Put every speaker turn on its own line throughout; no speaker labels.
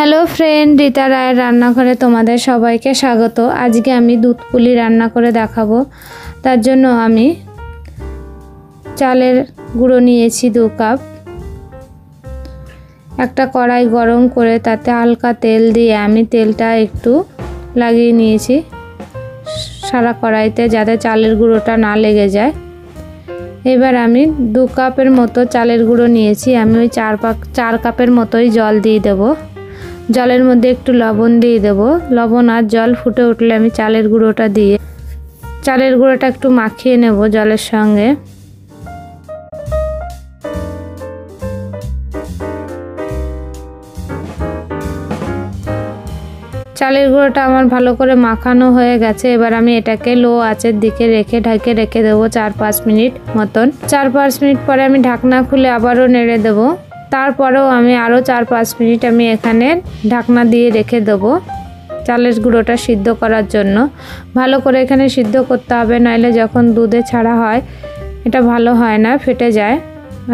Hello friend, Rita রায়ের রান্নাঘরে তোমাদের সবাইকে স্বাগত। আজকে আমি দুধ পুলি রান্না করে দেখাবো। তার জন্য আমি চালের গুঁড়ো নিয়েছি 2 কাপ। একটা কড়াই গরম করে তাতে হালকা তেল দিয়ে আমি তেলটা একটু লাগিয়ে নিয়েছি সারা কড়াইতে, যাতে চালের গুঁড়োটা না লেগে যায়। এবার আমি 2 কাপের মতো চালের গুঁড়ো নিয়েছি। আমি ওই 4 কাপের মতোই জল দিয়ে দেবো। জলের মধ্যে একটু লবণ দিয়ে দেব। লবণ আর জল ফুটে উঠলে আমি চালের গুঁড়োটা দিয়ে চালের গুঁড়োটা একটু মাখিয়ে নেব জলের সঙ্গে। চালের গুঁড়োটা আমার ভালো করে মাখানো হয়ে গেছে। এবার আমি এটাকে লো আঁচের দিকে ঢেকে রেখে দেবো 4-5 মিনিট মতন। 4-5 মিনিট পরে আমি ঢাকনা খুলে আবারও নেড়ে দেবো। তারপরেও আমি আরও 4-5 মিনিট আমি এখানে ঢাকনা দিয়ে রেখে দেবো চালের গুঁড়োটা সিদ্ধ করার জন্য। ভালো করে এখানে সিদ্ধ করতে হবে, নাহলে যখন দুধে ছাড়া হয় এটা ভালো হয় না, ফেটে যায়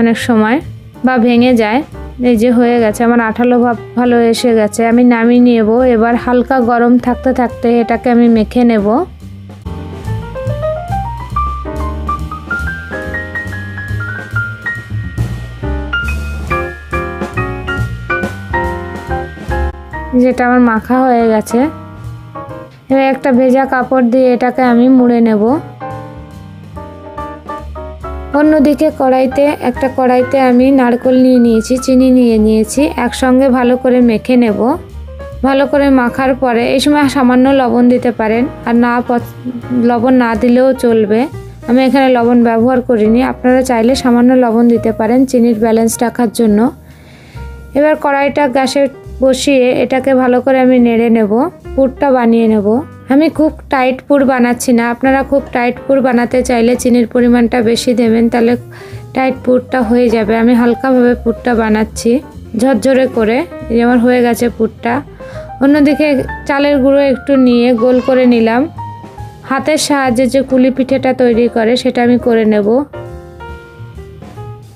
অনেক সময় বা ভেঙে যায়। এই যে হয়ে গেছে, আমার আঠালো ভাব ভালো এসে গেছে। আমি নামিয়ে নেব। এবার হালকা গরম থাকতে থাকতে এটাকে আমি মেখে নেব। যেটা আমার মাখা হয়ে গেছে। এবার একটা ভেজা কাপড় দিয়ে এটাকে আমি মুড়ে নেব। অন্যদিকে একটা কড়াইতে আমি নারকেল নিয়ে নিয়েছি, চিনি নিয়ে নিয়েছি, একসঙ্গে ভালো করে মেখে নেব। ভালো করে মাখার পরে এই সময় সামান্য লবণ দিতে পারেন, আর লবণ না দিলেও চলবে। আমি এখানে লবণ ব্যবহার করিনি, আপনারা চাইলে সামান্য লবণ দিতে পারেন চিনির ব্যালেন্স রাখার জন্য। এবার কড়াইটা গ্যাসে বসিয়ে এটাকে ভালো করে আমি নেড়ে নেব, পুরটা বানিয়ে নেব। আমি খুব টাইট পুর বানাচ্ছি না, আপনারা খুব টাইট পুর বানাতে চাইলে চিনির পরিমাণটা বেশি দেবেন, তাহলে টাইট পুরটা হয়ে যাবে। আমি হালকাভাবে পুরটা বানাচ্ছি ঝরঝরে করে। এই আমার হয়ে গেছে পুরটা। অন্যদিকে চালের গুঁড়ো একটু নিয়ে গোল করে নিলাম। হাতের সাহায্যে যে কুলি পিঠেটা তৈরি করে সেটা আমি করে নেব।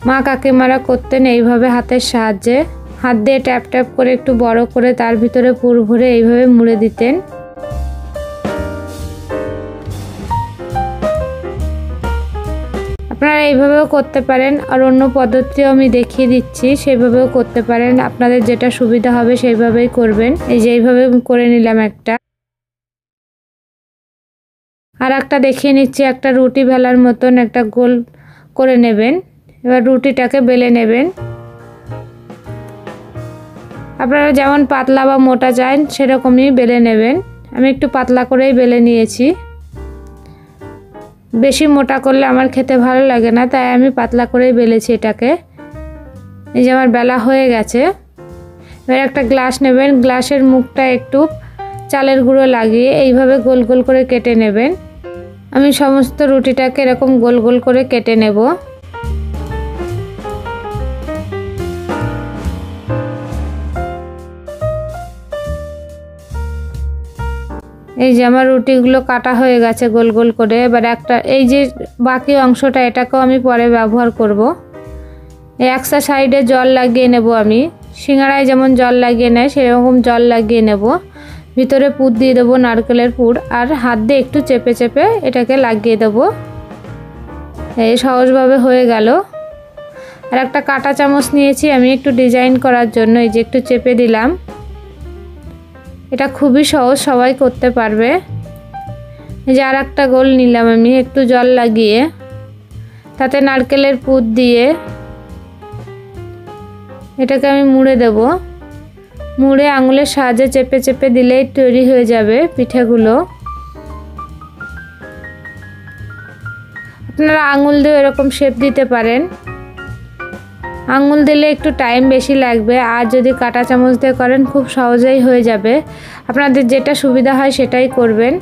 মা কাকিমারা করতেন এইভাবে হাতের সাহায্যে, হাত দিয়ে ট্যাপ ট্যাপ করে একটু বড় করে তার ভিতরে পুর ভরে এইভাবে মুড়ে দিতেন। আপনারা এইভাবেও করতে পারেন, আর অন্য পদ্ধতিও আমি দেখিয়ে দিচ্ছি, সেইভাবেও করতে পারেন। আপনাদের যেটা সুবিধা হবে সেইভাবেই করবেন। এই যে এইভাবে করে নিলাম একটা। আর একটা দেখিয়ে নিচ্ছি, একটা রুটি বেলার মতন একটা গোল করে নেবেন। এবার রুটিটাকে বেলে নেবেন। আপনারা যেমন পাতলা বা মোটা চান সেরকমই বেলে নেবেন। আমি একটু পাতলা করেই বেলে নিয়েছি। বেশি মোটা করলে আমার খেতে ভালো লাগে না, তাই আমি পাতলা করেই বেলেছি এটাকে। এই যে আমার বেলা হয়ে গেছে। এবার একটা গ্লাস নেবেন, গ্লাসের মুখটা একটু চালের গুঁড়ো লাগিয়ে এইভাবে গোল গোল করে কেটে নেবেন। আমি সমস্ত রুটিটাকে এরকম গোল গোল করে কেটে নেব। এই যে আমার রুটিগুলো কাটা হয়ে গেছে গোল গোল করে। এবার এই যে বাকি অংশটা এটাকেও আমি পরে ব্যবহার করব। এই একটা সাইডে জল লাগিয়ে নেব। আমি সিঙ্গাড়ায় যেমন জল লাগিয়ে নেয় সেরকম জল লাগিয়ে নেব। ভিতরে পুর দিয়ে দেবো নারকেলের পুর, আর হাত দিয়ে একটু চেপে চেপে এটাকে লাগিয়ে দেব। এই সহজভাবে হয়ে গেল। আর একটা কাঁটা চামচ নিয়েছি আমি একটু ডিজাইন করার জন্য, এই যে একটু চেপে দিলাম। এটা খুবই সহজ, সবাই করতে পারবে। এই যে আর একটা গোল নিলাম আমি, একটু জল লাগিয়ে তাতে নারকেলের পুর দিয়ে এটাকে আমি মুড়ে দেব। মুড়ে আঙুলের সাহায্যে চেপে চেপে দিলেই তৈরি হয়ে যাবে পিঠেগুলো। আপনারা আঙুল দিয়ে এরকম শেপ দিতে পারেন। আঙুল দিলে একটু টাইম বেশি লাগবে, আর যদি কাঁটা চামচ দিয়ে করেন খুব সহজেই হয়ে যাবে। আপনাদের যেটা সুবিধা হয় সেটাই করবেন।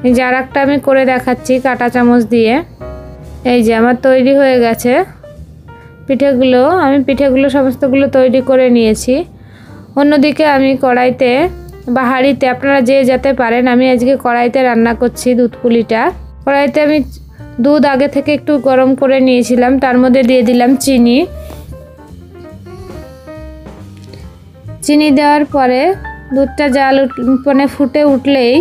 এই যে আর একটা আমি করে দেখাচ্ছি কাঁটা চামচ দিয়ে। এই যে আমার তৈরি হয়ে গেছে পিঠেগুলো। আমি পিঠেগুলো সমস্তগুলো তৈরি করে নিয়েছি। অন্যদিকে আমি কড়াইতে বা হাঁড়িতে, আপনারা যে যেতে পারেন। আমি আজকে কড়াইতে রান্না করছি দুধ পুলিটা। কড়াইতে আমি দুধ আগে থেকে একটু গরম করে নিয়েছিলাম, তার মধ্যে দিয়ে দিলাম চিনি। চিনি দেওয়ার পরে দুধটা জাল মানে ফুটে উঠলেই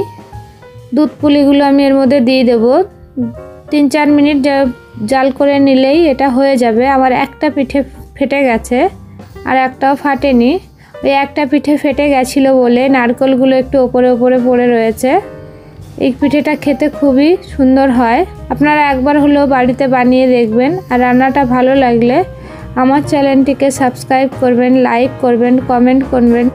দুধ পুলিগুলো আমি এর মধ্যে দিয়ে দেব। 3-4 মিনিট জাল করে নিলেই এটা হয়ে যাবে। আমার একটা পিঠে ফেটে গেছে আর একটাও ফাটেনি। ওই একটা পিঠে ফেটে গেছিলো বলে নারকেলগুলো একটু ওপরে ওপরে পড়ে রয়েছে। এই পিঠেটা খেতে খুবই সুন্দর হয়। আপনারা একবার হলেও বাড়িতে বানিয়ে দেখবেন। আর রান্নাটা ভালো লাগলে আমার চ্যানেলটিকে সাবস্ক্রাইব করবেন, লাইক করবেন, কমেন্ট করবেন।